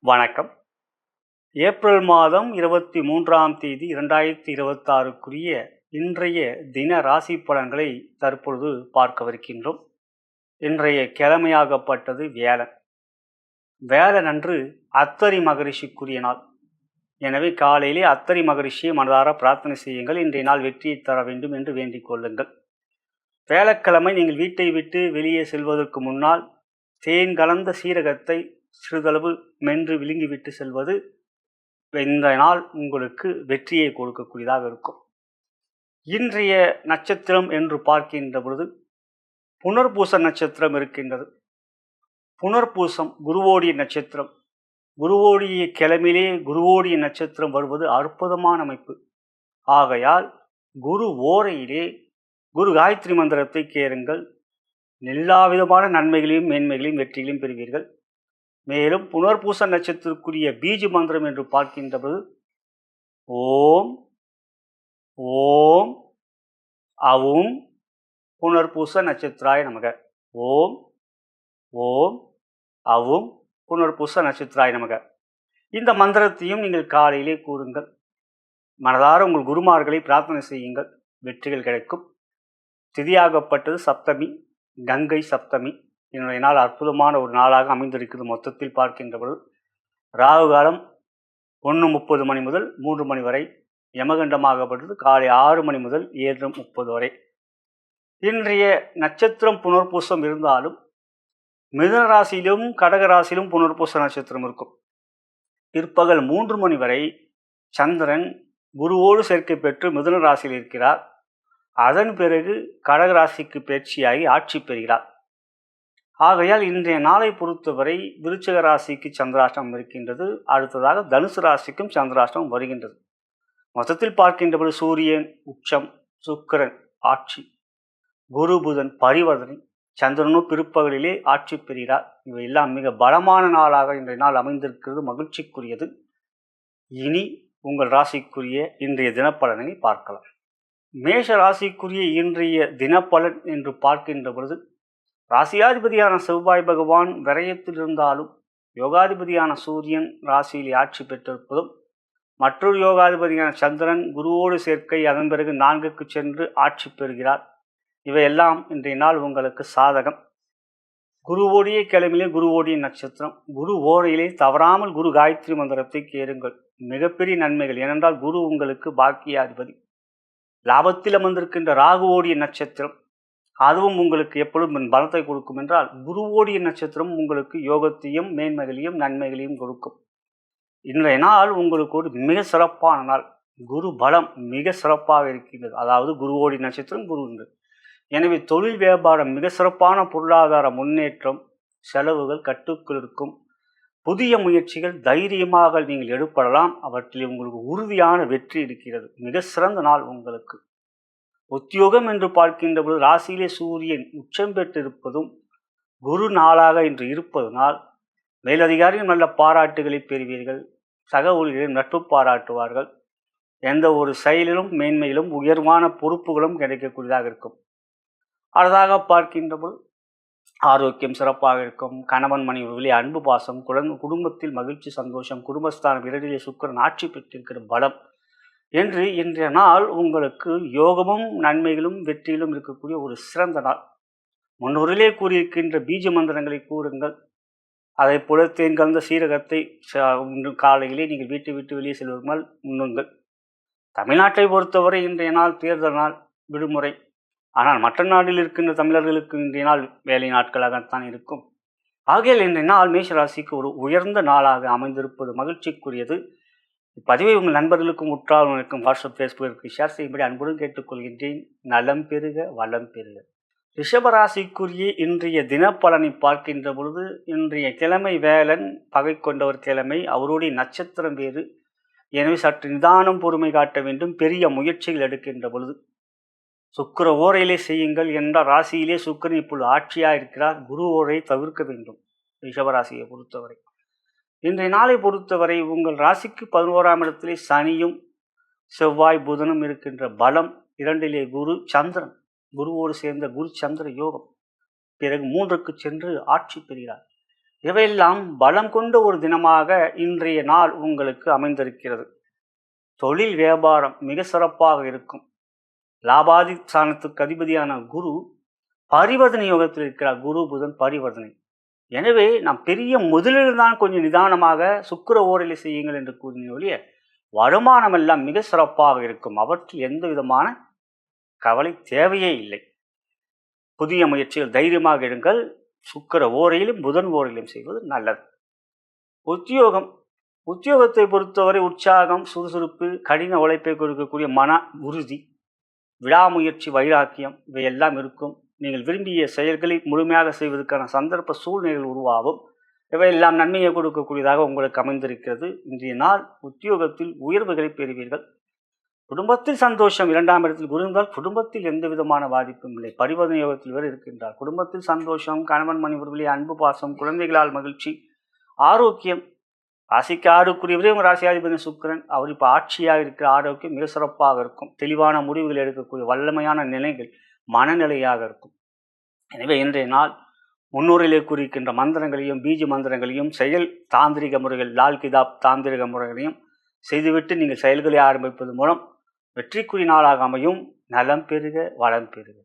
வணக்கம். ஏப்ரல் மாதம் 23ஆம் தேதி 2026க்குரிய இன்றைய தின ராசி பலன்களை தற்பொழுது பார்க்கவிருக்கின்றோம். இன்றைய கிழமையாகப்பட்டது வியாழன். வியாழன் அன்று அத்தரி மகரிஷிக்குரிய நாள். எனவே காலையிலே அத்தரி மகரிஷியை மனதார பிரார்த்தனை செய்யுங்கள். இன்றைய நாள் வெற்றியை தர வேண்டும் என்று வேண்டிக் கொள்ளுங்கள். வியாழக்கிழமை நீங்கள் வீட்டை விட்டு வெளியே செல்வதற்கு முன்னால் தேன் கலந்த சீரகத்தை சிறிதளவு மென்று விழுங்கிவிட்டு செல்வது இந்த நாள் உங்களுக்கு வெற்றியை கொடுக்கக்கூடியதாக இருக்கும். இன்றைய நட்சத்திரம் என்று பார்க்கின்ற பொழுது புனர்பூச நட்சத்திரம் இருக்கின்றது. புனர்பூசம் குருவோடிய நட்சத்திரம். குருவோடிய கிழமையிலே குருவோடிய நட்சத்திரம் வருவது அற்புதமான அமைப்பு. ஆகையால் குரு ஓரையிலே குரு காயத்ரி மந்திரத்தை கேளுங்கள். எல்லா விதமான நன்மைகளையும் மேன்மைகளையும் வெற்றிகளையும் பெறுவீர்கள். மேலும் புனர்பூச நட்சத்திரக்குரிய பீஜ மந்திரம் என்று பார்க்கின்றது ஓம் ஓம் அவும் புனர்பூச நட்சத்திராய நமக. ஓம் ஓம் அவும் புனர்பூச நட்சத்திராய நமக. இந்த மந்திரத்தையும் நீங்கள் காலையிலே கூறுங்கள். மனதார உங்கள் குருமார்களை பிரார்த்தனை செய்யுங்கள். வெற்றிகள் கிடைக்கும். திதியாகப்பட்டது சப்தமி, கங்கை சப்தமி. என்னுடைய நாள் அற்புதமான ஒரு நாளாக அமைந்திருக்கிறது. மொத்தத்தில் பார்க்கின்ற பொழுது ராகு காலம் 1:30 மணி முதல் 3 மணி வரை, யமகண்டமாகப்பட்டது காலை 6 மணி முதல் 7:30 வரை. இன்றைய நட்சத்திரம் புனர்பூசம் இருந்தாலும் மிதுன ராசியிலும் கடகராசியிலும் புனர்பூச நட்சத்திரம் இருக்கும். பிற்பகல் 3 மணி வரை சந்திரன் குருவோடு சேர்க்கை பெற்று மிதுன ராசியில் இருக்கிறார். அதன் பிறகு கடகராசிக்கு பயிற்சியாகி ஆட்சி பெறுகிறார். ஆகையால் இன்றைய நாளை பொறுத்தவரை விருச்சிக ராசிக்கு சந்திராஷ்டமம் இருக்கின்றது. அடுத்ததாக தனுசு ராசிக்கும் சந்திராஷ்டமம் வருகின்றது. மொத்தத்தில் பார்க்கின்றபோது சூரியன் உச்சம், சுக்கிரன் ஆட்சி, குரு புதன் பரிவர்த்தனை, சந்திரனும் பிற்பகலிலே ஆட்சி பெறுகிறார். இவையெல்லாம் மிக பலமான நாளாக இன்றைய நாள் அமைந்திருக்கிறது. மகிழ்ச்சிக்குரியது. இனி உங்கள் ராசிக்குரிய இன்றைய தினப்பலனை பார்க்கலாம். மேஷ ராசிக்குரிய இன்றைய தினப்பலன் என்று பார்க்கின்ற பொழுது ராசியாதிபதியான செவ்வாய் பகவான் விரயத்தில் இருந்தாலும் யோகாதிபதியான சூரியன் ராசியில் ஆட்சி பெற்றிருப்பதும் மற்றொரு யோகாதிபதியான சந்திரன் குருவோடு சேர்க்கை, அதன் பிறகு 4க்கு சென்று ஆட்சி பெறுகிறார். இவையெல்லாம் இன்றைய நாள் உங்களுக்கு சாதகம். குருவோடிய கிழமையிலே குருவோடிய நட்சத்திரம். குரு ஓரையிலே தவறாமல் குரு காயத்ரி மந்திரத்தை கேளுங்கள். மிகப்பெரிய நன்மைகள். ஏனென்றால் குரு உங்களுக்கு பாக்கியாதிபதி. லாபத்தில் அமர்ந்திருக்கின்ற ராகுவோடிய நட்சத்திரம், அதுவும் உங்களுக்கு எப்பொழுதும் பலத்தை கொடுக்கும். என்றால் குருவோடிய நட்சத்திரம் உங்களுக்கு யோகத்தையும் மேன்மைகளையும் நன்மைகளையும் கொடுக்கும். இன்றைய நாள் உங்களுக்கு ஒரு மிக சிறப்பான நாள். குரு பலம் மிக சிறப்பாக இருக்கின்றது. அதாவது குருவோடிய நட்சத்திரம் குரு உண்டு. எனவே தொழில் வியாபாரம் மிக சிறப்பான பொருளாதார முன்னேற்றம், செலவுகள் கட்டுக்குள் இருக்கும். புதிய முயற்சிகள் தைரியமாக நீங்கள் எடுப்படலாம். அவற்றில் உங்களுக்கு உறுதியான வெற்றி இருக்கிறது. மிக சிறந்த நாள் உங்களுக்கு. உத்தியோகம் என்று பார்க்கின்ற பொழுது ராசியிலே சூரியன் உச்சம் பெற்றிருப்பதும் குரு நாளாக இன்று இருப்பதனால் மேலதிகாரிகள் நல்ல பாராட்டுகளை பெறுவீர்கள். சக ஊழியர்கள் நட்பு பாராட்டுவார்கள். எந்த ஒரு செயலிலும் மேன்மையிலும் உயர்வான பொறுப்புகளும் கிடைக்கக்கூடியதாக இருக்கும். அடுத்ததாக பார்க்கின்ற பொழுது ஆரோக்கியம் சிறப்பாக இருக்கும். கணவன் மனைவி அன்பு பாசம், குடும்பத்தில் மகிழ்ச்சி சந்தோஷம், குடும்பஸ்தானம் 2லே சுக்கிரன் ஆட்சி பெற்றிருக்கிற பலம் என்று இன்றைய நாள் உங்களுக்கு யோகமும் நன்மைகளும் வெற்றியிலும் இருக்கக்கூடிய ஒரு சிறந்த நாள். முன்னோரிலே கூறியிருக்கின்ற பீஜ மந்திரங்களை கூறுங்கள். அதை போல தேன் கலந்த சீரகத்தை காலையிலே நீங்கள் வீட்டை விட்டு வெளியே செல்வதற்கு முன்னால் உண்ணுங்கள். தமிழ்நாட்டை பொறுத்தவரை இன்றைய நாள் தேர்தல் நாள், விடுமுறை. ஆனால் மற்ற நாட்டில் இருக்கின்ற தமிழர்களுக்கு இன்றைய நாள் வேலை நாட்களாகத்தான் இருக்கும். ஆகையால் இன்றைய நாள் மேஷராசிக்கு ஒரு உயர்ந்த நாளாக அமைந்திருப்பது மகிழ்ச்சிக்குரியது. இப்பதிவை உங்கள் நண்பர்களுக்கும் உற்றார்களுக்கும் வாட்ஸ்அப், ஃபேஸ்புக்கிற்கு ஷேர் செய்யும்படி அன்புடன் கேட்டுக்கொள்கின்றேன். நலம் பெறுக, வளம் பெறுக. ரிஷபராசிக்குரிய இன்றைய தினப்பலனை பார்க்கின்ற பொழுது இன்றைய கிழமை வேலன், பகை கொண்டவர் கிழமை, அவருடைய நட்சத்திரம் வேறு. எனவே சற்று நிதானம் பொறுமை காட்ட வேண்டும். பெரிய முயற்சிகள் எடுக்கின்ற பொழுது சுக்கிர ஓரையிலே செய்யுங்கள். என்ற ராசியிலே சுக்கிரன் இப்பொழுது ஆட்சியாக இருக்கிறார். குரு ஓரை தவிர்க்க வேண்டும். ரிஷபராசியை பொறுத்தவரை இன்றைய நாளை பொறுத்தவரை உங்கள் ராசிக்கு 11ஆம் இடத்திலே சனியும் செவ்வாய் புதனும் இருக்கின்ற பலம். 2லே குரு சந்திரன், குருவோடு சேர்ந்த குரு சந்திர யோகம். பிறகு 3க்கு சென்று ஆட்சி பெறுகிறார். இவையெல்லாம் பலம் கொண்ட ஒரு தினமாக இன்றைய நாள் உங்களுக்கு அமைந்திருக்கிறது. தொழில் வியாபாரம் மிக சிறப்பாக இருக்கும். லாபாதி ஸ்தானத்துக்கு அதிபதியான குரு பரிவர்த்தனை யோகத்தில் இருக்கிறார். குரு புதன் பரிவர்த்தனை. எனவே நாம் பெரிய முதலீடு தான் கொஞ்சம் நிதானமாக சுக்கிர ஓரையில் செய்யுங்கள் என்று கூறின ஒழிய வருமானம் எல்லாம் மிக சிறப்பாக இருக்கும். அவற்றில் எந்த விதமான கவலை தேவையே இல்லை. புதிய முயற்சிகள் தைரியமாக எடுங்கள். சுக்கிர ஓரையிலும் புதன் ஓரையிலும் செய்வது நல்லது. உத்தியோகத்தை பொறுத்தவரை உற்சாகம், சுறுசுறுப்பு, கடின உழைப்பை கொடுக்கக்கூடிய மன உறுதி, விடாமுயற்சி, வைராக்கியம் இவையெல்லாம் இருக்கும். நீங்கள் விரும்பிய செயல்களை முழுமையாக செய்வதற்கான சந்தர்ப்ப சூழ்நிலைகள் உருவாகும். இவையெல்லாம் நன்மையை கொடுக்கக்கூடியதாக உங்களுக்கு அமைந்திருக்கிறது. இன்றைய நாள் உத்தியோகத்தில் உயர்வுகளை பெறுவீர்கள். குடும்பத்தில் சந்தோஷம். 2ஆம் இடத்தில் குரு இருந்தால் குடும்பத்தில் எந்த விதமான பாதிப்பும் இல்லை. பரிவர்த்தனை யோகத்தில் வேறு இருக்கின்றார். குடும்பத்தில் சந்தோஷம், கணவன் மனைவி அன்பு பாசம், குழந்தைகளால் மகிழ்ச்சி, ஆரோக்கியம். ராசிக்கு 6க்குரியவரே உங்கள் ராசியாதிபதி சுக்கிரன். அவர் இப்போ ஆட்சியாக இருக்கிற ஆரோக்கியம் மிக சிறப்பாக இருக்கும். தெளிவான முடிவுகள் எடுக்கக்கூடிய வல்லமையான நிலைகள் மனநிலையாக இருக்கும். எனவே இன்றைய நாள் முன்னோரிலே குறிக்கின்ற மந்திரங்களையும் பீஜ மந்திரங்களையும் செயல் தாந்திரிக முறைகள் லால் கிதாப் தாந்திரிக முறைகளையும் செய்துவிட்டு நீங்கள் செயல்களை ஆரம்பிப்பது மூலம் வெற்றிக்குரிய நாளாக அமையும். நலம் பெறுக, வளம் பெறுக.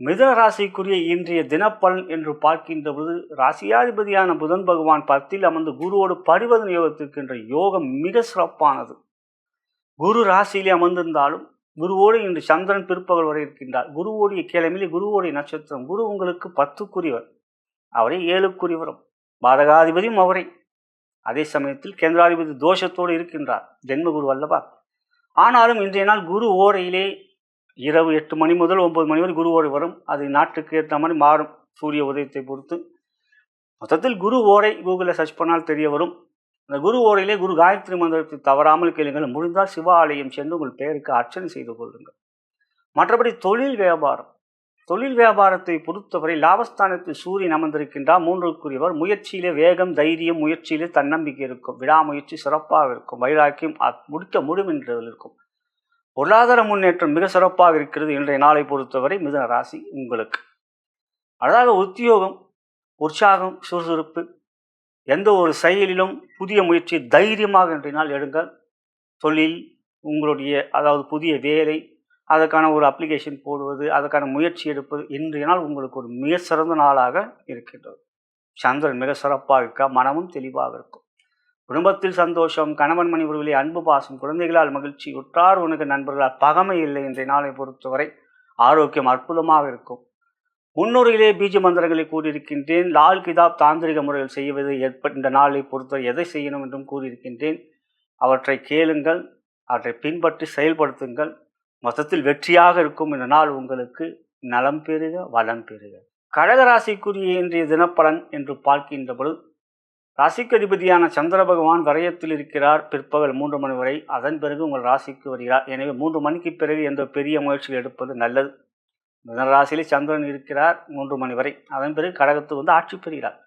மிதுன ராசிக்குரிய இன்றைய தினப்பலன் என்று பார்க்கின்ற பொழுது ராசியாதிபதியான புதன் பகவான் 10ல் அமர்ந்து குருவோடு பரிவர்த்தனை யோகத்திற்கின்ற யோகம் மிக சிறப்பானது. குரு ராசியிலே அமர்ந்திருந்தாலும் குருவோடு இன்று சந்திரன் பிற்பகல் வரை இருக்கின்றார். குருவோடைய கிழமையிலே குருவோடைய நட்சத்திரம். குரு உங்களுக்கு 10க்குரியவர், அவரே 7க்குரியவரும், பாதகாதிபதியும் அவரை. அதே சமயத்தில் கேந்திராதிபதி தோஷத்தோடு இருக்கின்றார், ஜென்ம குரு அல்லவா. ஆனாலும் இன்றைய நாள் குரு ஓரையிலே இரவு 8 மணி முதல் 9 மணி வரை குரு ஓரை வரும். அது நாட்டுக்கு ஏற்ற மாதிரி மாறும், சூரிய உதயத்தை பொறுத்து. மொத்தத்தில் குரு ஓரை கூகுளில் சர்ச் பண்ணால் தெரிய வரும். அந்த குரு ஓரையிலே குரு காயத்ரி மந்திரத்தை தவறாமல் கேளுங்கள். முடிந்தால் சிவ ஆலயம் சென்று உங்கள் பெயருக்கு அர்ச்சனை செய்து கொள்ளுங்கள். மற்றபடி தொழில் வியாபாரத்தை பொறுத்தவரை லாபஸ்தானத்தில் சூரியன் அமர்ந்திருக்கின்றார். 3க்குரியவர். முயற்சியிலே வேகம், தைரியம், முயற்சியிலே தன்னம்பிக்கை இருக்கும். விடாமுயற்சி சிறப்பாக இருக்கும். வைராக்கியம் முடிக்க முடியும் என்றதில் இருக்கும். பொருளாதார முன்னேற்றம் மிக சிறப்பாக இருக்கிறது இன்றைய நாளை பொறுத்தவரை மிதுன ராசி உங்களுக்கு. அதாவது உத்தியோகம், உற்சாகம், சுறுசுறுப்பு, எந்த ஒரு செயலிலும் புதிய முயற்சி தைரியமாக இன்றைய நாள் எடுங்கள். தொழில், உங்களுடைய அதாவது புதிய வேலை, அதற்கான ஒரு அப்ளிகேஷன் போடுவது, அதற்கான முயற்சி எடுப்பது இன்றைய நாள் உங்களுக்கு ஒரு மிக சிறந்த நாளாக இருக்கின்றது. சந்திரன் மிக சிறப்பாக இருக்க, மனமும் தெளிவாக இருக்கும். குடும்பத்தில் சந்தோஷம், கணவன் மனைவி அன்பு பாசம், குழந்தைகளால் மகிழ்ச்சி, உற்றார் உனக்கு நண்பர்களால் பகமை இல்லை. இன்றைய நாளை பொறுத்தவரை ஆரோக்கியம் அற்புதமாக இருக்கும். முன்னுரையிலே பீஜ மந்திரங்களை கூறியிருக்கின்றேன். லால் கிதாப் தாந்திரிக முறைகள் செய்வது இந்த நாளை பொறுத்தவரை எதை செய்யணும் என்றும் கூறியிருக்கின்றேன். அவற்றை கேளுங்கள், அவற்றை பின்பற்றி செயல்படுத்துங்கள். மொத்தத்தில் வெற்றியாக இருக்கும். இந்த நாள் உங்களுக்கு நலம் பெறுக, வளம் பெறுக. கடகராசிக்குரிய இன்றைய தினப்பலன் என்று பார்க்கின்ற பொழுது ராசிக்கு அதிபதியான சந்திர பகவான் வரையத்தில் இருக்கிறார் பிற்பகல் 3 மணி வரை. அதன் பிறகு உங்கள் ராசிக்கு வருகிறார். எனவே 3 மணிக்கு பிறகு எந்த பெரிய முயற்சிகள் எடுப்பது நல்லது. மிதுன ராசியிலே சந்திரன் இருக்கிறார் 3 மணி வரை. அதன் பிறகு கடகத்துக்கு ஆட்சி பெறுகிறார்.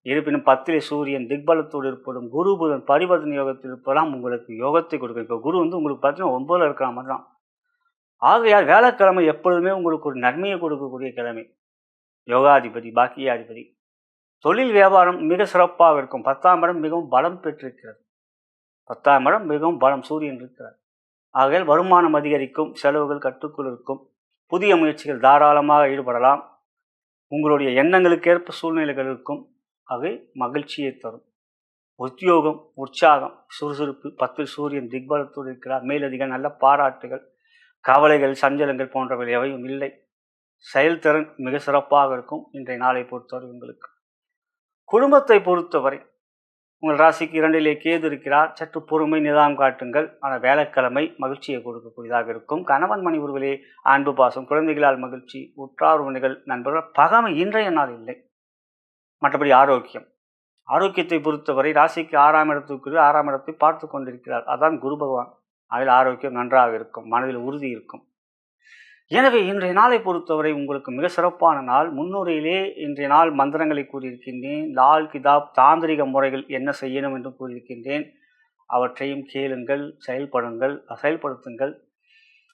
இருப்பினும் 10லே சூரியன் திக்பலத்தோடு இருப்பதும் குரு புதன் பரிவர்த்தனை யோகத்தில் இருப்பதெல்லாம் உங்களுக்கு யோகத்தை கொடுக்கும். இப்போ குரு உங்களுக்கு பார்த்தீங்கன்னா 9ல் இருக்கிற மாதிரி தான். ஆகையால் வேலைக்கிழமை எப்பொழுதுமே உங்களுக்கு ஒரு நன்மையை கொடுக்கக்கூடிய கிழமை. யோகாதிபதி, பாக்கியாதிபதி. தொழில் வியாபாரம் மிக சிறப்பாக இருக்கும். 10ஆம் இடம் மிகவும் பலம் பெற்றிருக்கிறது. 10ஆம் இடம் மிகவும் பலம், சூரியன் இருக்கிறார். ஆகையால் வருமானம் அதிகரிக்கும், செலவுகள் கட்டுக்குள் இருக்கும். புதிய முயற்சிகள் தாராளமாக ஈடுபடலாம். உங்களுடைய எண்ணங்களுக்கேற்ப சூழ்நிலைகள் இருக்கும். ஆகவே மகிழ்ச்சியை தரும். உத்தியோகம், உற்சாகம், சுறுசுறுப்பு. 10ல் சூரியன் திக்பலத்தோடு இருக்கிறார். மேலதிக நல்ல பாராட்டுகள், கவலைகள், சஞ்சலங்கள் போன்றவை எவையும் இல்லை. செயல்திறன் மிக சிறப்பாக இருக்கும் இன்றைய நாளை பொறுத்தவரை உங்களுக்கு. குடும்பத்தை பொறுத்தவரை உங்கள் ராசிக்கு 2லே கேது இருக்கிறார். சற்று பொறுமை, நிதானம் காட்டுங்கள். ஆனால் வேலைக்கிழமை மகிழ்ச்சியை கொடுக்கக்கூடியதாக இருக்கும். கணவன் மனைவி அன்பு பாசம், குழந்தைகளால் மகிழ்ச்சி, உற்றார் உறவினர்கள் நண்பர்கள் பகமை இன்றைய நாள் இல்லை. மற்றபடி ஆரோக்கியத்தை பொறுத்தவரை ராசிக்கு 6ஆம் இடத்துக்கு 6ஆம் இடத்தை பார்த்து கொண்டிருக்கிறார். அதான் குரு பகவான். அதில் ஆரோக்கியம் நன்றாக இருக்கும், மனதில் உறுதி இருக்கும். எனவே இன்றைய நாளை பொறுத்தவரை உங்களுக்கு மிக சிறப்பான நாள். முன்னுரையிலே இன்றைய நாள் மந்திரங்களை கூறியிருக்கின்றேன். லால் கிதாப் தாந்திரிக முறைகள் என்ன செய்யணும் என்று கூறியிருக்கின்றேன். அவற்றையும் கேளுங்கள், செயல்படுத்துங்கள்.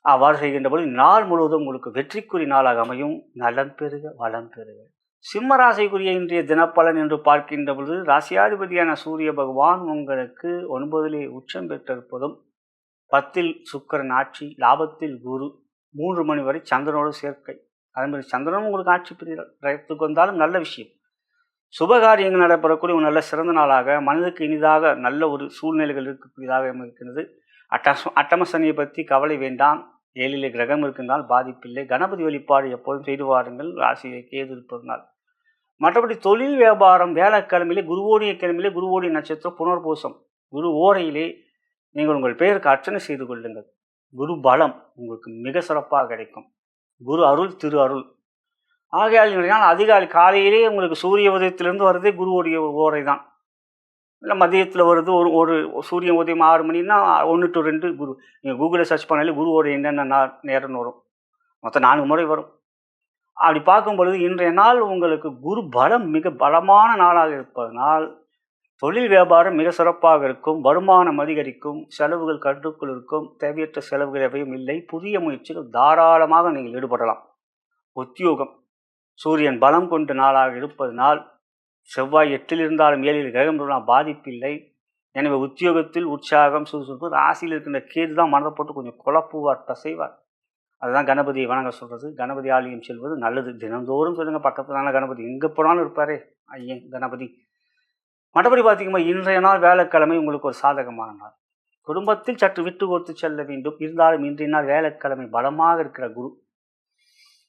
அவ்வாறு செய்கின்ற பொழுது நாள் முழுவதும் உங்களுக்கு வெற்றிக்குரிய நாளாக அமையும். நலம் பெறுக, வளம் பெறுக. சிம்ம ராசிக்குரிய இன்றைய தினப்பலன் என்று பார்க்கின்ற பொழுது ராசியாதிபதியான சூரிய பகவான் உங்களுக்கு 9 உச்சம் பெற்றிருப்பதும் 10 சுக்கிரன் ஆட்சி, லாபத்தில் குரு, 3 மணி வரை சந்திரனோடு சேர்க்கை. அதே மாதிரி சந்திரனும் உங்களுக்கு ஆட்சி பிரியத்துக்கு வந்தாலும் நல்ல விஷயம். சுபகாரியங்கள் நடைபெறக்கூடிய ஒரு நல்ல சிறந்த நாளாக, மனதுக்கு இனிதாக நல்ல ஒரு சூழ்நிலைகள் இருக்கக்கூடியதாக இருக்கிறது. அட்டம சனியை பற்றி கவலை வேண்டாம். 7 கிரகம் இருக்கின்றால் பாதிப்பில்லை. கணபதி வழிபாடு எப்போதும் செய்து வாருங்கள், ராசியை கேது இருப்பதனால். மற்றபடி தொழில் வியாபாரம் வேலைக்கிழமையிலே குருவோடைய கிழமையிலே குருவோடைய நட்சத்திரம் புனர்பூசம், குரு ஓரையிலே நீங்கள் உங்கள் பெயருக்கு அர்ச்சனை செய்து கொள்ளுங்கள். குரு பலம் உங்களுக்கு மிக சிறப்பாக கிடைக்கும். குரு அருள் திரு அருள் ஆகையால் இன்றைய நாள் அதிகாலை காலையிலே உங்களுக்கு சூரிய உதயத்திலிருந்து வருதே குருவோடைய ஓரை தான். இல்லை மதியத்தில் வருது ஒரு சூரிய உதயம் 6 மணின்னா 1 to 2 குரு. நீங்கள் கூகுளில் சர்ச் பண்ணாலே குருவோடைய என்னென்ன நேரம்னு வரும். மொத்தம் 4 முறை வரும். அப்படி பார்க்கும் பொழுது இன்றைய நாள் உங்களுக்கு குரு பலம் மிக பலமான நாளாக இருப்பதனால் தொழில் வியாபாரம் மிக சிறப்பாக இருக்கும். வருமானம் அதிகரிக்கும். செலவுகள் கட்டுக்குள் இருக்கும். தேவையற்ற செலவுகள் எவையும் இல்லை. புதிய முயற்சிகள் தாராளமாக நீங்கள் ஈடுபடலாம். உத்தியோகம் சூரியன் பலம் கொண்ட நாளாக இருப்பதனால் செவ்வாய் 8 இருந்தாலும் 7 கிரகம் பாதிப்பில்லை. எனவே உத்தியோகத்தில் உற்சாகம் சுறுசுறுப்பு. ராசியில் இருக்கின்ற கேது தான் மனதை போட்டு கொஞ்சம் குழப்புவார், பசைவார். அதுதான் கணபதியை வணங்க சொல்கிறது. கணபதி ஆலயம் செல்வது நல்லது. தினந்தோறும் சொல்லுங்கள், பக்கத்துலான கணபதி எங்கே போனாலும் இருப்பாரே ஐயன் கணபதி. மற்றபடி பார்த்தீங்கன்னா இன்றைய நாள் வேலைக்கிழமை உங்களுக்கு ஒரு சாதகமான நாள். குடும்பத்தில் சற்று விட்டு கொடுத்து செல்ல வேண்டும். இருந்தாலும் இன்றைய நாள் வேலைக்கிழமை பலமாக இருக்கிற குரு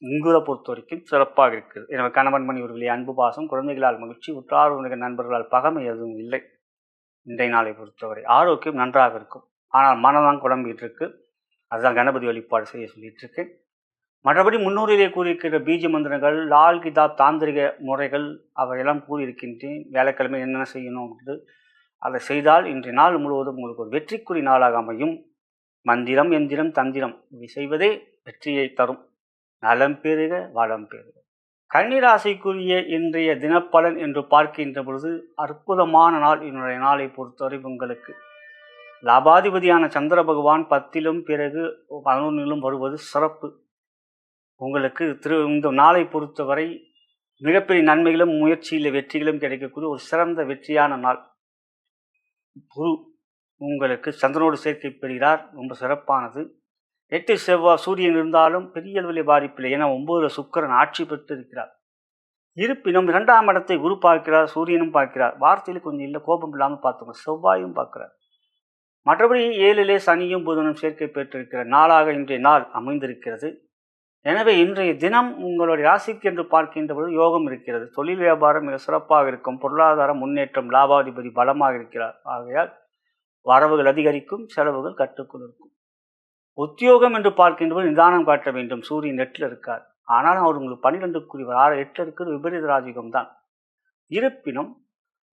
உங்களை பொறுத்த வரைக்கும் சிறப்பாக இருக்குது. எனவே கணவன் மணி ஒரு அன்பு பாசம், குழந்தைகளால் மகிழ்ச்சி, உற்றார் உறவினர் நண்பர்களால் பகமை எதுவும் இல்லை. இன்றைய நாளை பொறுத்தவரை ஆரோக்கியம் நன்றாக இருக்கும். ஆனால் மனதான் குழம்பிட்டு இருக்கு. அதுதான் கணபதி வழிபாடு செய்ய சொல்லிட்டு இருக்கேன். மற்றபடி முன்னூறிலே கூறியிருக்கிற பீஜ மந்திரங்கள், லால் கிதாப் தாந்திரிக முறைகள் அவையெல்லாம் கூறியிருக்கின்றேன். வேலைக்கிழமை என்னென்ன செய்யணும் அப்படின்ட்டு அதை செய்தால் இன்றைய நாள் முழுவதும் உங்களுக்கு ஒரு வெற்றிக்குறி நாளாக அமையும். மந்திரம் எந்திரம் தந்திரம் இவை செய்வதே வெற்றியை தரும். நலம் பெறுக வளம் பெறுக. கன்னிராசிக்குரிய இன்றைய தினப்பலன் என்று பார்க்கின்ற பொழுது அற்புதமான நாள். இன்றைய நாளை பொறுத்தவரை உங்களுக்கு லாபாதிபதியான சந்திர பகவான் 10லும் பிறகு 11லும் வருவது சிறப்பு. உங்களுக்கு இந்த நாளை பொறுத்தவரை மிகப்பெரிய நன்மைகளும் முயற்சியில் வெற்றிகளும் கிடைக்கக்கூடிய ஒரு சிறந்த வெற்றியான நாள். குரு உங்களுக்கு சந்திரனோடு சேர்க்கை பெறுகிறார், ரொம்ப சிறப்பானது. 8 செவ்வாய் சூரியன் இருந்தாலும் பெரிய அளவில் பாதிப்பில்லை. ஏன்னா 9 சுக்கிரன் ஆட்சி பெற்று இருக்கிறார். இருப்பினும் 2ஆம் இடத்தை குரு பார்க்கிறார், சூரியனும் பார்க்கிறார். வார்த்தையில் கொஞ்சம் இல்லை, கோபம் இல்லாமல் பார்த்துக்கணும். செவ்வாயும் பார்க்கிறார். மற்றபடி 7லே சனியும் புதனும் சேர்க்கை பெற்றிருக்கிற நாளாக இன்றைய நாள் அமைந்திருக்கிறது. எனவே இன்றைய தினம் உங்களுடைய ராசிக்கு என்று பார்க்கின்ற பொழுது யோகம் இருக்கிறது. தொழில் வியாபாரம் மிக சிறப்பாக இருக்கும். பொருளாதார முன்னேற்றம், லாபாதிபதி பலமாக இருக்கிறார். ஆகையால் வரவுகள் அதிகரிக்கும், செலவுகள் கட்டுக்குள் இருக்கும். உத்தியோகம் என்று பார்க்கின்றபோது நிதானம் காட்ட வேண்டும். சூரியன் 8ல் இருக்கார். ஆனால் அவர் உங்களுக்கு 12க்குரியவர். 8ல் இருக்கிறது விபரீத ராஜயோகம் தான். இருப்பினும்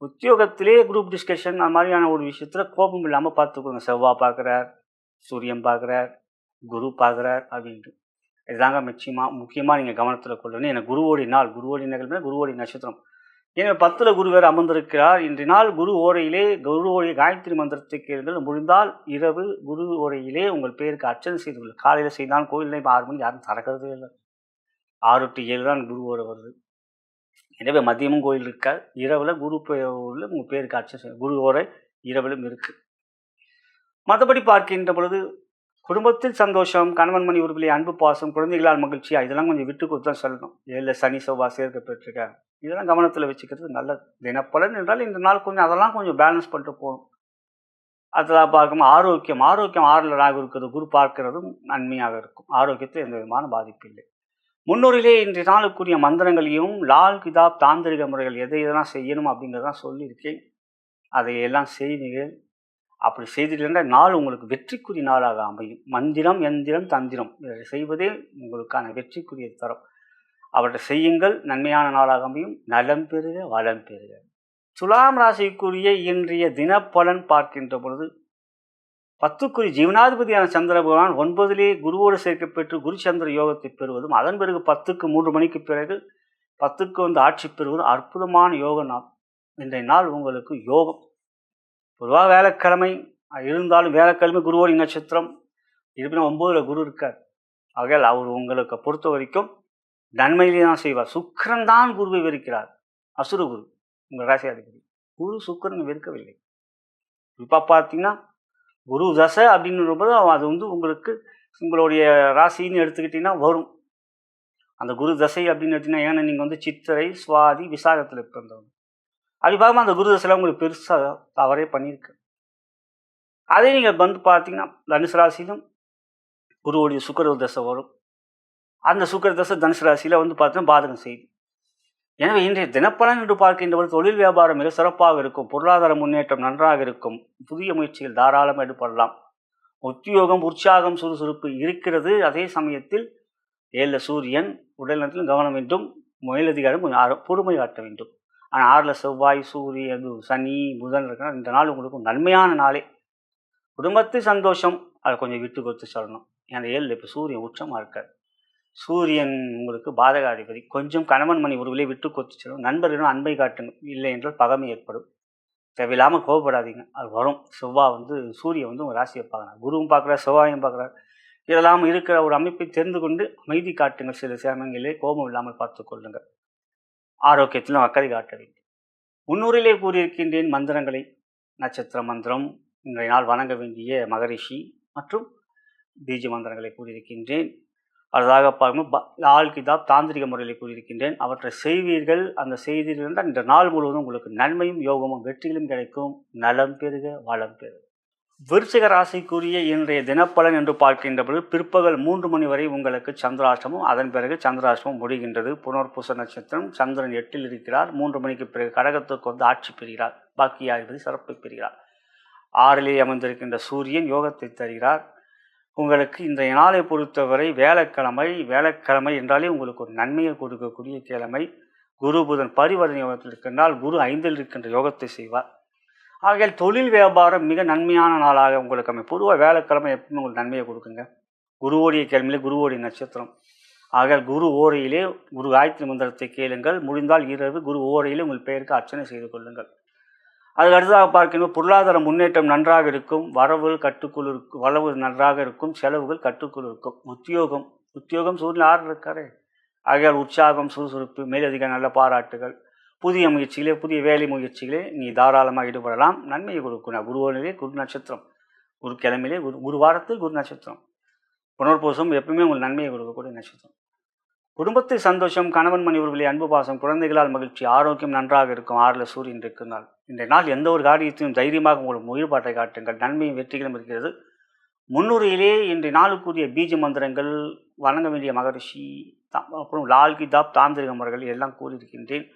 உத்தியோகத்திலே குரூப் டிஸ்கஷன் அந்த மாதிரியான ஒரு விஷயத்தில் கோபம் இல்லாமல் பார்த்துக்கோங்க. செவ்வாய் பார்க்குறார், சூரியன் பார்க்குறார், குரு பார்க்குறார் அப்படின்ட்டு. இதுதாங்க முக்கியமாக நீங்கள் கவனத்தில் கொள்ளணும். எனக்கு குருவோடைய நாள், குருவோடைய நிகழ்வு, குருவோடைய நட்சத்திரம். எனவே 10ல் குரு வேறு அமர்ந்திருக்கிறார். இன்றைய நாள் குரு ஓரையிலே குருவோடைய காயத்ரி மந்திரத்தை கேளுங்கள். முடிந்தால் இரவு குரு ஓரையிலே உங்கள் பேருக்கு அர்ச்சனை செய்து கொள்ளுங்கள். காலையில் செய்தால் கோயிலில் 6 மணி யாரும் திறக்கிறதே இல்லை. 6 to 7 தான் குரு ஓரை வருது. எனவே மதியமும் கோயில் இருக்காது. இரவில் குரு உங்கள் பேருக்கு அர்ச்சனை செய்யும். குரு ஓரை இரவிலும் இருக்குது. மற்றபடி பார்க்கின்ற பொழுது குடும்பத்தில் சந்தோஷம், கணவன் மணி உறுப்பிலே அன்பு பாசம், குழந்தைகளால் மகிழ்ச்சியா, இதெல்லாம் கொஞ்சம் விட்டு கொடுத்து தான் சொல்லணும். 7ல் சனி செவ்வாய் சேர்க்க பெற்றிருக்காங்க. இதெல்லாம் கவனத்தில் வச்சுக்கிறது நல்லது. தினப்பலன் என்றால் இந்த நாள் அதெல்லாம் கொஞ்சம் பேலன்ஸ் பண்ணிட்டு போகணும். அதெல்லாம் பார்க்கணும். ஆரோக்கியம் 6ல் ராகு இருக்கிறது, குரு பார்க்கிறதும் நன்மையாக இருக்கும். ஆரோக்கியத்தில் எந்த விதமான பாதிப்பு இல்லை. முன்னோரிலே இன்றைய நாளுக்குரிய மந்திரங்களையும் லால் கிதாப் தாந்திரிக முறைகள் எதெல்லாம் செய்யணும் அப்படிங்கிறதான் சொல்லியிருக்கேன். அதையெல்லாம் செய்வீர்கள். அப்படி செய்திருந்த நாள் உங்களுக்கு வெற்றிக்குரிய நாளாக அமையும். மந்திரம் எந்திரம் தந்திரம் இதை செய்வதே உங்களுக்கான வெற்றிக்குரிய தரம். அவற்றை செய்யுங்கள், நன்மையான நாளாக அமையும். நலம் பெறுக வளம் பெறுக. துலாம் ராசிக்குரிய இன்றைய தினப்பலன் பார்க்கின்ற பொழுது 10க்குரிய ஜீவனாதிபதியான சந்திர பகவான் 9லே குருவோடு சேர்க்கப்பெற்று குரு சந்திர யோகத்தை பெறுவதும், அதன் பிறகு 10க்கு 3 மணிக்கு பிறகு 10க்கு வந்து ஆட்சி பெறுவதும் அற்புதமான யோக நாள். இன்றைய நாள் உங்களுக்கு யோகம். பொதுவாக வேலைக்கிழமை இருந்தாலும் வேலைக்கிழமை குருவோடைய நட்சத்திரம். இருப்பினும் 9ல் குரு இருக்கார். ஆகையால் அவர் உங்களுக்கு பொறுத்த வரைக்கும் நன்மையிலே தான் செய்வார். சுக்கிரன் தான் குருவை வெறுக்கிறார். அசுர குரு உங்கள் ராசி அதிபதி. குரு சுக்கிரன் வெறுக்கவில்லை. இப்போ பார்த்தீங்கன்னா குரு தசை அப்படின்னும்போது அது வந்து உங்களுக்கு உங்களுடைய ராசின்னு எடுத்துக்கிட்டிங்கன்னா வரும். அந்த குரு தசை அப்படின்னு எடுத்திங்கன்னா, ஏன்னா நீங்கள் வந்து சித்திரை சுவாதி விசாகத்தில் பிறந்தவங்க. அப்படி பார்க்கும்போது அந்த குரு தசையில் உங்களுக்கு பெருசாக தவறே பண்ணியிருக்கு. அதே நீங்கள் வந்து பார்த்தீங்கன்னா தனுசு ராசியிலும் குருவுடைய சுக்கிர தசை வரும். அந்த சுக்கிர தசை தனுசு ராசியில் வந்து பார்த்தீங்கன்னா பாதகம் செய்யுது. எனவே இன்றைய தினப்பலன் என்று பார்க்கின்றபோது தொழில் வியாபாரம் மிக சிறப்பாக இருக்கும். பொருளாதார முன்னேற்றம் நன்றாக இருக்கும். புதிய முயற்சிகள் தாராளமாக ஈடுபடலாம். உத்தியோகம் உற்சாகம் சுறுசுறுப்பு இருக்கிறது. அதே சமயத்தில் 7 சூரியன் உடல்நலத்திலும் கவனம் வேண்டும். மேலதிகாரம் கொஞ்சம் பொறுமை காட்ட வேண்டும். ஆனால் 6 செவ்வாய் சூரியன் சனி புதன் இருக்கிற இந்த நாள் உங்களுக்கு நன்மையான நாளே. குடும்பத்து சந்தோஷம் அதை கொஞ்சம் விட்டு கொடுத்து சொல்லணும். ஏன்னா 7 இப்போ சூரியன் உச்சமாக இருக்கார். சூரியன் உங்களுக்கு பாதகாதிபதி. கொஞ்சம் கணவன் மணி உறவிலே விட்டு கொடுத்து செல்லும். நண்பர்களிடம் அன்பை காட்டுங்க. இல்லை என்றால் பகமை ஏற்படும். தேவையில்லாமல் கோபப்படாதீங்க. அது வரும். செவ்வாய் வந்து சூரியன் வந்து உங்கள் ராசியை பார்க்குறாங்க. குருவும் பார்க்குறார், செவ்வாயும் பார்க்குறார். இதெல்லாம் இருக்கிற ஒரு அமைப்பை தெரிந்து கொண்டு அமைதி காட்டுங்கள். சில சமயங்களிலே கோபம் இல்லாமல் பார்த்து கொள்ளுங்கள். ஆரோக்கியத்திலும் அக்கறை காட்ட வேண்டும். முன்னூரிலே கூறியிருக்கின்றேன் மந்திரங்களை. நட்சத்திர மந்திரம், இன்றைய நாள் வணங்க வேண்டிய மகரிஷி மற்றும் பீஜ மந்திரங்களை கூறியிருக்கின்றேன். அடுத்ததாக பார்க்கும்போது லால் கிதாப் தாந்திரிக முறையில் கூறியிருக்கின்றேன். அவற்றை செய்வீர்கள். அந்த செய்தீர்கள் இந்த நாள் முழுவதும் உங்களுக்கு நன்மையும் யோகமும் வெற்றிகளும் கிடைக்கும். நலம் பெறுக வளம் பெறுக. விருச்சிக ராசிக்குரிய இன்றைய தினப்பலன் என்று பார்க்கின்ற பொழுது பிற்பகல் 3 மணி வரை உங்களுக்கு சந்திராஷ்டமம். அதன் பிறகு சந்திராஷ்டமம் முடிகின்றது. புனர்பூச நட்சத்திரம். சந்திரன் 8இல் இருக்கிறார். 3 மணிக்கு பிறகு கடகத்துக்கு வந்து ஆட்சி பெறுகிறார். பாக்கியாதிபதி சிறப்பை பெறுகிறார். 6இலே அமர்ந்திருக்கின்ற சூரியன் யோகத்தை தருகிறார். உங்களுக்கு இன்றைய நாளை பொறுத்தவரை வேலைக்கிழமை என்றாலே உங்களுக்கு ஒரு நன்மையை கொடுக்கக்கூடிய கிழமை. குரு புதன் பரிவர்த்தனை யோகத்தில் இருக்கின்றால் குரு 5இல் இருக்கின்ற யோகத்தை செய்வார். ஆகையால் தொழில் வியாபாரம் மிக நன்மையான நாளாக உங்களுக்கு அமையும். பொதுவாக வேலைக்கிழமை எப்பவுமே உங்களுக்கு நன்மையை கொடுக்குங்க. குருவோடைய கிழமையிலே குருவோடைய நட்சத்திரம். ஆகையால் குரு ஓரையிலே குரு காயத்ரி மந்திரத்தை கேளுங்கள். முடிந்தால் இரவு குரு ஓரையிலே உங்கள் பெயருக்கு அர்ச்சனை செய்து கொள்ளுங்கள். அதுக்கு அடுத்ததாக பார்க்கணும், பொருளாதார முன்னேற்றம் நன்றாக இருக்கும். வரவு நன்றாக இருக்கும். செலவுகள் கட்டுக்குள் இருக்கும். உத்தியோகம் சூரியன் 6 இருக்காரு. ஆகையால் உற்சாகம் சுறுசுறுப்பு மேலதிக நல்ல பாராட்டுகள். புதிய முயற்சிகளே புதிய வேலை முயற்சிகளே நீ தாராளமாக ஈடுபடலாம். நன்மையை கொடுக்கணும். குருவோனிலே குரு நட்சத்திரம். குரு கிழமையிலே குரு வாரத்தில் குரு நட்சத்திரம். புனர்பூசம் எப்பவுமே உங்களுக்கு நன்மையை கொடுக்கக்கூடிய நட்சத்திரம். குடும்பத்தில் சந்தோஷம், கணவன் மணி உறவிலே அன்பு பாசம், குழந்தைகளால் மகிழ்ச்சி, ஆரோக்கியம் நன்றாக இருக்கும். 6இல் சூரியன் இருக்கிறால் இன்றைய நாள் எந்த ஒரு காரியத்தையும் தைரியமாக உங்களுக்கு ஈடுபாட்டை காட்டுங்கள். நன்மையும் வெற்றிகளும் இருக்கிறது. முன்னுரையிலே இன்றைய நாளுக்குரிய பீஜ மந்திரங்கள், வணங்க வேண்டிய மகரிஷி, அப்புறம் லால் கிதாப் தாந்திரிக முறைகள் எல்லாம் கூறியிருக்கின்றேன்.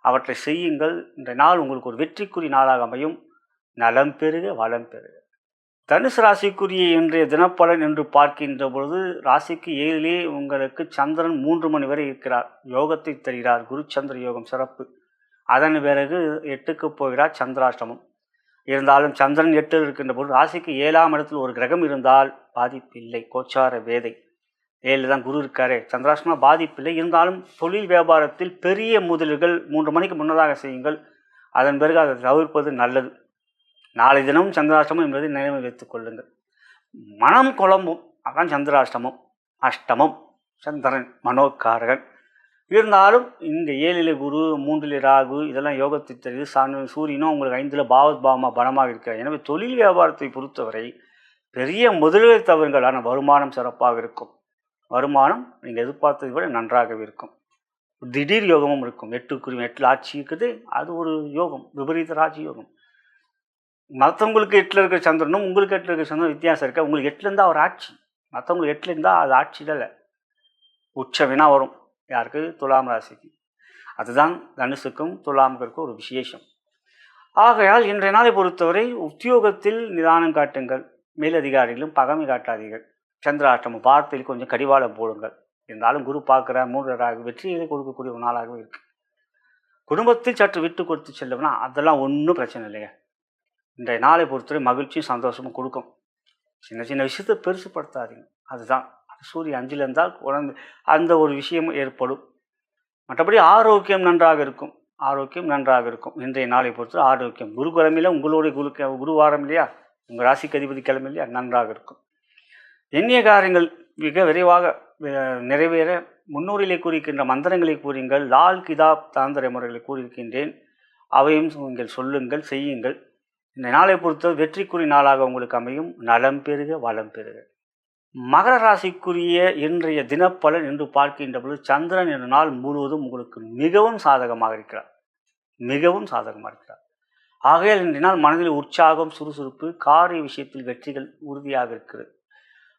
அவற்றை செய்யுங்கள். இன்றைய நாள் உங்களுக்கு ஒரு வெற்றிக்குரிய நாளாக அமையும். நலம் பெறுக வளம் பெறுக. தனுசு ராசிக்குரிய இன்றைய தினப்பலன் என்று பார்க்கின்ற பொழுது ராசிக்கு 7இலே உங்களுக்கு சந்திரன் 3 மணி வரை இருக்கிறார். யோகத்தை தருகிறார். குரு சந்திர யோகம் சிறப்பு. அதன் பிறகு 8க்கு போகிறார் சந்திராஷ்டமம். இருந்தாலும் சந்திரன் 8 இருக்கின்ற பொழுது ராசிக்கு 7ஆம் இடத்தில் ஒரு கிரகம் இருந்தால் பாதிப்பில்லை. கோச்சார வேதை 7 தான் குரு இருக்காரே. சந்திராஷ்டமம் பாதிப்பில்லை. இருந்தாலும் தொழில் வியாபாரத்தில் பெரிய முதலீடுகள் 3 மணிக்கு முன்னதாக செய்யுங்கள். அதன் பிறகு அதை தவிர்ப்பது நல்லது. நாளை தினமும் சந்திராஷ்டமம் என்பதை நினைவில் வைத்துக் கொள்ளுங்கள். மனம் குழம்பும். அதான் சந்திராஷ்டமம். அஷ்டமம் சந்திரன் மனோகாரகன். இருந்தாலும் இந்த 7இலே குரு 3இலே ராகு இதெல்லாம் யோகத்தை தெரியுது. சூரியனும் உங்களுக்கு 5இல் பாவமாக பலமாக இருக்கிறார். எனவே தொழில் வியாபாரத்தை பொறுத்தவரை பெரிய முதலீடு தவறுங்கள். ஆனால் வருமானம் சிறப்பாக இருக்கும். வருமானம் நீங்கள் எதிர்பார்த்ததை விட நன்றாகவே இருக்கும். திடீர் யோகமும் இருக்கும். 8 ஆட்சி இருக்குது. அது ஒரு யோகம், விபரீத ராஜ யோகம். மற்றவங்களுக்கு 8 இருக்கிற சந்திரனும் உங்களுக்கு 8 இருக்கிற சந்திரனும் வித்தியாசம் இருக்கா? உங்களுக்கு 8 இருந்தால் அவர் ஆட்சி, மற்றவங்களுக்கு 8 இருந்தால் அது ஆட்சியில் உச்சவினா வரும். யாருக்கு? துலாம் ராசிக்கு. அதுதான் தனுசுக்கும் துலாமுக்கும் ஒரு விசேஷம். ஆகையால் இன்றைய நாளை பொறுத்தவரை உத்தியோகத்தில் நிதானம் காட்டுங்கள். மேலதிகாரிகளும் பகமை காட்டாதீர்கள். சந்திராஷ்டமம் வார்த்தையில் கொஞ்சம் கடிவாளம் போடுங்கள். இருந்தாலும் குரு பார்க்குற 3 ராகு வெற்றியை கொடுக்கக்கூடிய ஒரு நாளாகவே இருக்கு. குடும்பத்தில் சற்று விட்டு கொடுத்து செல்லவும்னா அதெல்லாம் ஒன்றும் பிரச்சனை இல்லைங்க. இன்றைய நாளை பொறுத்தவரை மகிழ்ச்சியும் சந்தோஷமும் கொடுக்கும். சின்ன சின்ன விஷயத்தை பெருசுப்படுத்தாதீங்க. அதுதான் சூரியன் 5இல் இருந்தால் குழந்தை அந்த ஒரு விஷயம் ஏற்படும். மற்றபடி ஆரோக்கியம் நன்றாக இருக்கும். இன்றைய நாளை பொறுத்தவரை ஆரோக்கியம். குரு கிழமையில உங்களுடைய குரு வாரம் இல்லையா, உங்கள் ராசிக்கு அதிபதி கிழமை இல்லையா, நன்றாக இருக்கும். எண்ணிய காரியங்கள் மிக விரைவாக நிறைவேற முன்னூறிலே கூறியிருக்கின்ற மந்திரங்களை கூறுங்கள், லால் கிதாப் தாந்திர முறைகளை கூறியிருக்கின்றேன், அவையும் நீங்கள் சொல்லுங்கள், செய்யுங்கள். இந்த நாளை பொறுத்த வெற்றிக்குரிய நாளாக உங்களுக்கு அமையும். நலம் பெறுக, வளம் பெறுக. மகர ராசிக்குரிய இன்றைய தினப்பலன் என்று பார்க்கின்ற பொழுது சந்திரன் என்ற நாள் முழுவதும் உங்களுக்கு மிகவும் சாதகமாக இருக்கிறார், மிகவும் சாதகமாக இருக்கிறார். ஆகையால் இன்றைய நாள் மனதில் உற்சாகம், சுறுசுறுப்பு, காரிய விஷயத்தில் வெற்றிகள் உறுதியாக இருக்கிறது.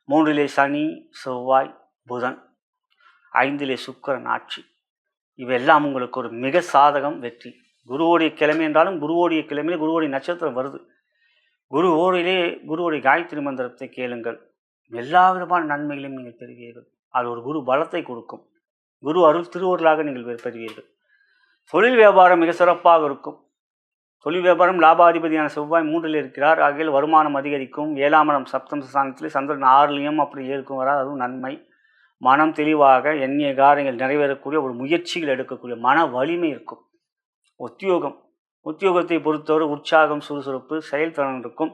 3லே சனி, செவ்வாய், புதன், 5லே சுக்கிரன் ஆட்சி, இவையெல்லாம் உங்களுக்கு ஒரு மிக சாதகம், வெற்றி. குருவோடைய கிழமை என்றாலும் குருவோடைய கிழமையிலே குருவோடைய நட்சத்திரம் வருது. குரு ஓரிலே குருவோடைய காயத்ரி மந்திரத்தை கேளுங்கள், எல்லா விதமான நன்மைகளையும் நீங்கள் பெறுவீர்கள். அது ஒரு குரு பலத்தை கொடுக்கும். குரு அருள் திருவருளாக நீங்கள் பெறுவீர்கள். தொழில் வியாபாரம் மிக சிறப்பாக இருக்கும். தொழில் வியாபாரம் லாபாதிபதியான செவ்வாய் 3ல் இருக்கிறார். ஆகையில் வருமானம் அதிகரிக்கும். 7ஆம் இடம் சப்தம ஸ்தானத்திலே சந்திரன் 6லையும் அப்படி ஏற்கும் வராது, அதுவும் நன்மை. மனம் தெளிவாக எண்ணிய காரியங்கள் நிறைவேறக்கூடிய ஒரு முயற்சிகள் எடுக்கக்கூடிய மன வலிமை இருக்கும். உத்தியோகத்தை பொறுத்தவரை உற்சாகம், சுறுசுறுப்பு, செயல்திறன் இருக்கும்.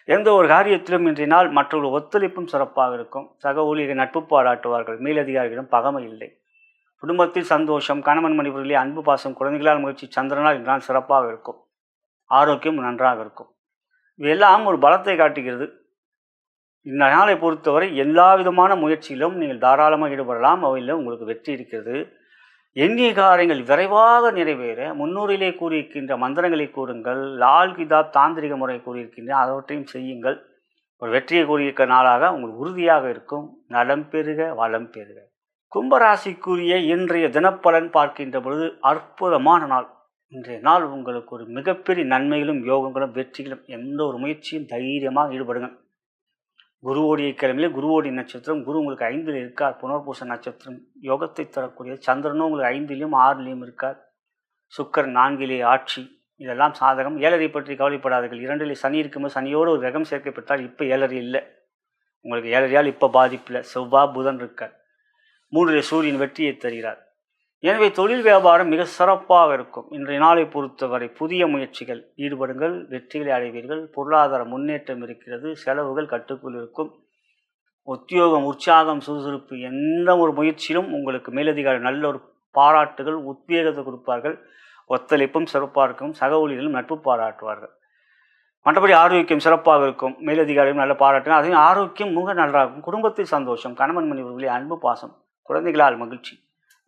எந்த ஒரு காரியத்திலும் இன்றைய நாள் மற்றொரு ஒத்துழைப்பும் சிறப்பாக இருக்கும். சக ஊழியர்கள் நட்பு பாராட்டுவார்கள். மேலதிகாரிகளிடம் பகமை இல்லை. குடும்பத்தில் சந்தோஷம், கணவன் மனைவிகளிலே அன்பு பாசம், குழந்தைகளால் முயற்சி, சந்திரனால் இந்த நாள் சிறப்பாக இருக்கும். ஆரோக்கியம் நன்றாக இருக்கும். இவையெல்லாம் ஒரு பலத்தை காட்டுகிறது. இந்த நாளை பொறுத்தவரை எல்லா விதமான முயற்சியிலும் நீங்கள் தாராளமாக ஈடுபடலாம். அவையில் உங்களுக்கு வெற்றி இருக்கிறது. எண்ணிய காரியங்கள் விரைவாக நிறைவேற முன்னூறிலே கூறியிருக்கின்ற மந்திரங்களை கூறுங்கள், லால் கிதாப் தாந்திரிக முறை கூறியிருக்கின்ற அவற்றையும் செய்யுங்கள். ஒரு வெற்றியை கூறியிருக்கிற நாளாக உங்களுக்கு உறுதியாக இருக்கும். நலம் பெறுக, வளம் பெறுக. கும்பராசிக்குரிய இன்றைய தினப்பலன் பார்க்கின்ற பொழுது அற்புதமான நாள். இன்றைய நாள் உங்களுக்கு ஒரு மிகப்பெரிய நன்மைகளும் யோகங்களும் வெற்றிகளும். எந்த ஒரு முயற்சியும் தைரியமாக ஈடுபடுங்க. குருவோடைய கிழமையிலே குருவோடைய நட்சத்திரம், குரு உங்களுக்கு 5ல் இருக்கார். புனர்பூச நட்சத்திரம் யோகத்தை தரக்கூடிய. சந்திரனும் உங்களுக்கு 5லையும் 6லையும் இருக்கார். சுக்கிரன் 4லே ஆட்சி, இதெல்லாம் சாதகம். 7ரை பற்றி கவலைப்படாதீர்கள். 2லே சனி இருக்கும்போது சனியோடு ஒரு கிரகம் சேர்க்கப்பட்டால் இப்போ 7ரை இல்லை, உங்களுக்கு 7ரையால் இப்போ பாதிப்பில்லை. செவ்வாய் புதன் இருக்கார். 3லே சூரியன் வெற்றியை தருகிறார். எனவே தொழில் வியாபாரம் மிக சிறப்பாக இருக்கும். இன்றைய நாளை பொறுத்தவரை புதிய முயற்சிகள் ஈடுபடுங்கள், வெற்றிகளை அடைவீர்கள். பொருளாதார முன்னேற்றம் இருக்கிறது. செலவுகள் கட்டுக்குள் இருக்கும். உத்தியோகம், உற்சாகம், சுறுசுறுப்பு, எந்த ஒரு முயற்சியிலும் உங்களுக்கு மேலதிகாரி நல்ல ஒரு பாராட்டுகள், உத்வேகத்தை கொடுப்பார்கள். ஒத்துழைப்பும் சிறப்பாக இருக்கும். சக ஊழியர்களும் நட்பு பாராட்டுவார்கள். மற்றபடி ஆரோக்கியம் சிறப்பாக இருக்கும். மேலதிகாரியும் நல்ல பாராட்டுகள். அதையும் ஆரோக்கியம் மிக நன்றாகும். குடும்பத்தில் சந்தோஷம், கணவன் மனைவிகளே அன்பு பாசம், குழந்தைகளால் மகிழ்ச்சி,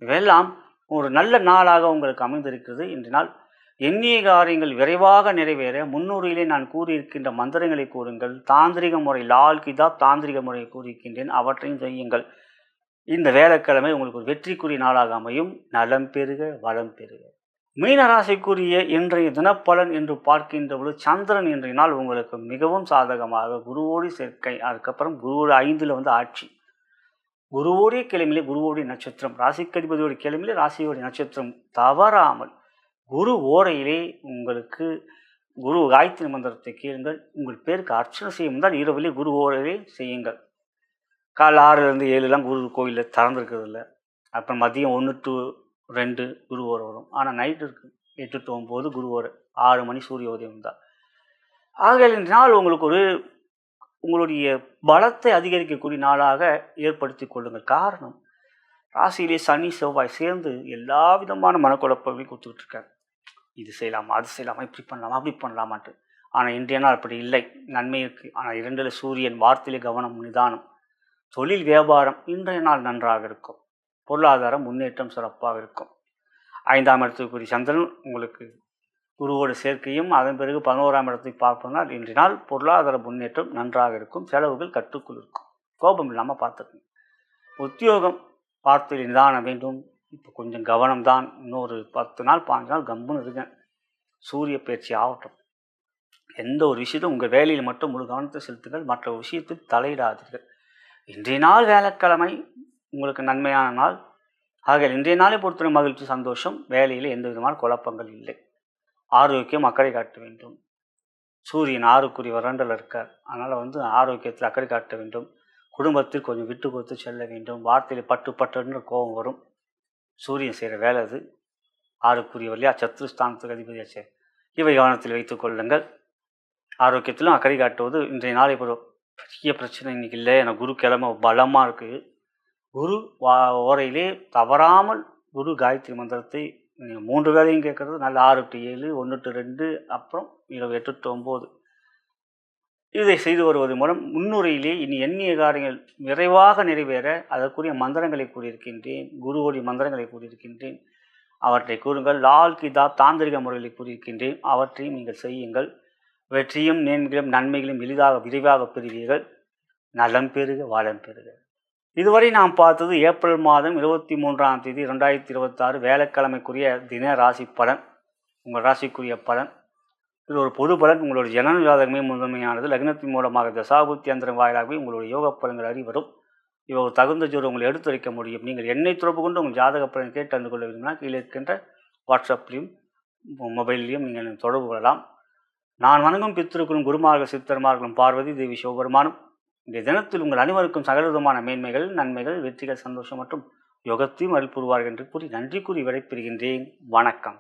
இவையெல்லாம் ஒரு நல்ல நாளாக உங்களுக்கு அமைந்திருக்கிறது. இன்று நாள் எண்ணிய காரியங்கள் விரைவாக நிறைவேற முன்னூறிலே நான் கூறியிருக்கின்ற மந்திரங்களை கூறுங்கள். தாந்திரிக முறை லால் கிதாப் தாந்திரிக முறையை கூறியிருக்கின்றேன், அவற்றையும் செய்யுங்கள். இந்த வேலைக்கிழமை உங்களுக்கு ஒரு வெற்றிக்குரிய நாளாக அமையும். நலம் பெறுக, வளம் பெறுக. மீனராசிக்குரிய இன்றைய தினப்பலன் என்று பார்க்கின்ற பொழுது சந்திரன் இன்றைய நாள் உங்களுக்கு மிகவும் சாதகமாக குருவோடு சேர்க்கை, அதுக்கப்புறம் குருவோடு 5ல் ஆட்சி. குருவோடைய கிழமையிலே குருவோடைய நட்சத்திரம், ராசிக்கதிபதியோடைய கிழமையிலே ராசியோடைய நட்சத்திரம் தவறாமல் குரு ஓரையிலே உங்களுக்கு குரு காயத்ரி மந்திரத்தை கேளுங்கள். உங்கள் பேருக்கு அர்ச்சனை செய்யும் தான் இரவிலே குரு ஓரையிலே செய்யுங்கள். காலை 6லேருந்து 7 குரு கோயிலில் திறந்துருக்கிறது இல்லை. அப்புறம் மதியம் 1 to 2 குரு ஓரை வரும். ஆனால் நைட்டு இருக்குது 8 to 9 குரு ஓரை, 6 மணி சூரிய உதயம் தான். ஆக இந்த நாள் உங்களுக்கு ஒரு உங்களுடைய பலத்தை அதிகரிக்கக்கூடிய நாளாக ஏற்படுத்தி கொள்ளுங்கள். காரணம், ராசியிலே சனி செவ்வாய் சேர்ந்து எல்லா விதமான மனக்குழப்பங்களையும் கொடுத்துக்கிட்டு இருக்காங்க. இது செய்யலாமா, அது செய்யலாமா, இப்படி பண்ணலாமா, அப்படி பண்ணலாமான்ட்டு. ஆனால் இன்றைய நாள் அப்படி இல்லை, நன்மை இருக்குது. ஆனால் 2ல் சூரியன், வார்த்தையிலே கவனம், நிதானம். தொழில் வியாபாரம் இன்றைய நாள் நன்றாக இருக்கும். பொருளாதார முன்னேற்றம் சிறப்பாக இருக்கும். 5ஆம் இடத்துக்குரிய சந்திரன் உங்களுக்கு குருவோடு சேர்க்கையும் அதன் பிறகு 11ஆம் இடத்தை பார்ப்பதனால் இன்றைய நாள் பொருளாதார முன்னேற்றம் நன்றாக இருக்கும். செலவுகள் கட்டுக்குள் இருக்கும். கோபம் இல்லாமல் பார்த்துக்கணும். உத்தியோகம் வார்த்தையில் நிதானம் வேண்டும். இப்போ கொஞ்சம் கவனம்தான். இன்னொரு 10 நாள் 15 நாள் கம்முன்னு இருக்கேன். சூரிய பயிற்சி ஆகட்டும். எந்த ஒரு விஷயத்தையும் உங்கள் வேலையில் மட்டும் முழு கவனத்தை செலுத்துங்கள். மற்ற விஷயத்தில் தலையிடாதீர்கள். இன்றைய நாள் வேலைக்கிழமை உங்களுக்கு நன்மையான நாள். ஆக இன்றைய நாளை பொறுத்தவரை மகிழ்ச்சி, சந்தோஷம். வேலையில் எந்த விதமான குழப்பங்கள் இல்லை. ஆரோக்கியம் அக்கறை காட்ட வேண்டும். சூரியன் 6க்குரிய வறண்டல் இருக்கார். அதனால் ஆரோக்கியத்தில் அக்கறை காட்ட வேண்டும். குடும்பத்தில் கொஞ்சம் விட்டு கொடுத்து செல்ல வேண்டும். வார்த்தையில் பட்டுன்னு கோபம் வரும். சூரியன் செய்கிற வேலை அது. 6க்குரியவர்களையா சத்துருஸ்தானத்துக்கு அதிபதியாச்சே. இவை கவனத்தில் வைத்துக் கொள்ளுங்கள். ஆரோக்கியத்திலும் அக்கறை காட்டுவது இன்றைய நாளை பெரிய பிரச்சனை இன்றைக்கி இல்லை. எனக்கு குரு கிழமை பலமாக இருக்குது. குரு ஓரையிலே தவறாமல் குரு காயத்ரி மந்திரத்தை நீங்கள் 3 வேளையும் கேட்குறது நல்ல 6 to 7, 1 to 2, அப்புறம் இரவு 8 to 9 இதை செய்து வருவது மூலம் முன்னுரையிலே இனி எண்ணிய காரியங்கள் விரைவாக நிறைவேற அதற்குரிய மந்திரங்களை கூறியிருக்கின்றேன். குருவோடைய மந்திரங்களை கூறியிருக்கின்றேன். அவற்றை கூறுங்கள். லால் கிதாப் தாந்திரிக முறைகளை கூறியிருக்கின்றேன். அவற்றையும் நீங்கள் செய்யுங்கள். வெற்றியும் நேர்மைகளும் நன்மைகளும் எளிதாக விரைவாக பெறுவீர்கள். நலம் பெறுக, வளம் பெறுக. இதுவரை நாம் பார்த்தது ஏப்ரல் மாதம் 23ஆம் தேதி 2026 வேலைக்கிழமைக்குரிய தின ராசி பலன். உங்கள் ராசிக்குரிய பலன் இது ஒரு பொது பலன். உங்களுடைய ஜனன ஜாதகமே முதன்மையானது. லக்னத்தின் மூலமாக தசாபுத்தி அந்தரம் வாயிலாகவே உங்களுடைய யோக பலன்கள் அறிவரும். இவை ஒரு தகுந்த ஜோடு உங்களை எடுத்துரைக்க முடியும். நீங்கள் என்னை தொடர்பு கொண்டு உங்கள் ஜாதக பலன் கேட்டு அறிந்து கொள்ள விரும்பினால் கீழே இருக்கின்ற வாட்ஸ்அப்லையும் மொபைல்லையும் நீங்கள் தொடர்பு கொள்ளலாம். நான் வணங்கும் பித்திருக்களும் குருமார்கள் சித்தர்மார்களும் பார்வதி தேவி சிவபெருமானும் இந்த தினத்தில் உங்கள் அனைவருக்கும் சகலவிதமான மேன்மைகள், நன்மைகள், வெற்றிகள், சந்தோஷம் மற்றும் யோகத்தையும் அருள் புரிவார்கள் என்று கூறி நன்றி கூறி விடைபெறுகின்றேன். வணக்கம்.